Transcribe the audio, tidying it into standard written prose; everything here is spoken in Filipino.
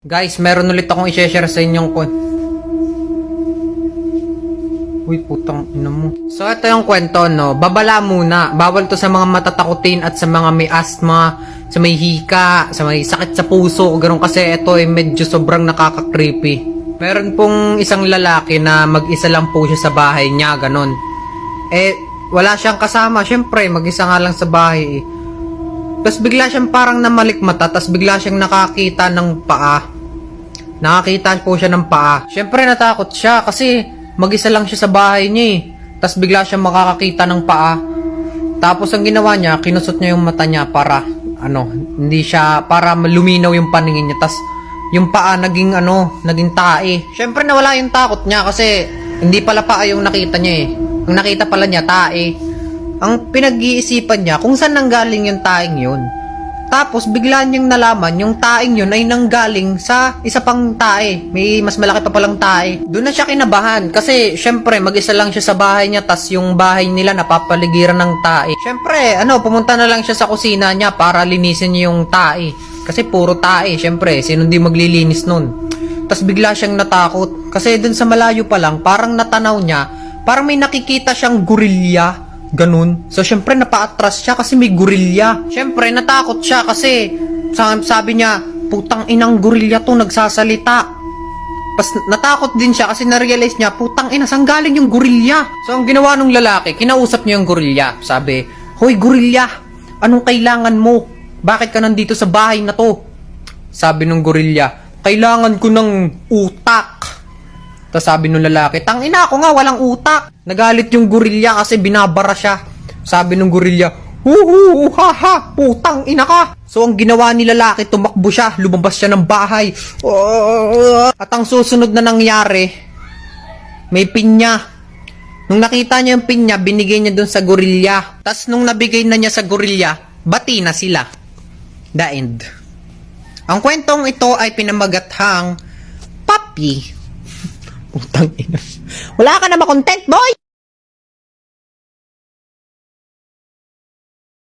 Guys, meron ulit akong i-share sa inyong Uy, putang ina mo. So, ito yung kwento, no? Babala muna. Bawal to sa mga matatakutin at sa mga may asthma, sa may hika, sa may sakit sa puso, gano'n kasi ito ay medyo sobrang nakaka-creepy. Meron pong isang lalaki na mag-isa lang po siya sa bahay niya, gano'n. Wala siyang kasama. Syempre, mag-isa nga lang sa bahay. Tapos bigla siyang parang namalikmata, tapos bigla siyang nakakita ng paa. Nakakita po siya ng paa. Syempre natakot siya kasi mag-isa lang siya sa bahay niya eh. Tapos bigla siyang makakakita ng paa. Tapos ang ginawa niya, kinusot niya yung mata niya para hindi siya, para luminaw yung paningin niya. Tapos yung paa naging tae. Syempre nawala yung takot niya kasi hindi pala paa yung nakita niya eh. Ang nakita pala niya, tae. Ang pinag-iisipan niya kung saan nanggaling yung taeng yun. Tapos bigla niyang nalaman yung taeng yun ay nanggaling sa isa pang tae. May mas malaki pa palang tae. Doon na siya kinabahan kasi syempre mag-isa lang siya sa bahay niya, tas yung bahay nila napapaligiran ng tae. Syempre pumunta na lang siya sa kusina niya para linisin niya yung tae. Kasi puro tae, syempre sino di maglilinis nun. Tas bigla siyang natakot kasi dun sa malayo pa lang parang natanaw niya, parang may nakikita siyang gorilya. Ganun. So, syempre, napa-atras siya kasi may gorilya. Syempre, natakot siya kasi sabi niya, putang inang gorilya to, nagsasalita. Pas natakot din siya kasi na-realize niya, putang ina, saan galing yung gorilya? So, ang ginawa ng lalaki, kinausap niya yung gorilya. Sabi, hoy gorilya, anong kailangan mo? Bakit ka nandito sa bahay na to? Sabi ng gorilya, kailangan ko ng utak. Tapos sabi nung lalaki, tangina ako nga, walang utak. Nagalit yung gorilya kasi binabara siya. Sabi nung gorilya, haha, putang ina ka. So ang ginawa ni lalaki, tumakbo siya, lumabas siya ng bahay. At ang susunod na nangyari, may pinya. Nung nakita niya yung pinya, binigay niya dun sa gorilya. Tapos nung nabigay na niya sa gorilya, bati na sila. The end. Ang kwentong ito ay pinamagathang Papi. Putang ina. Wala ka na ma-content, boy!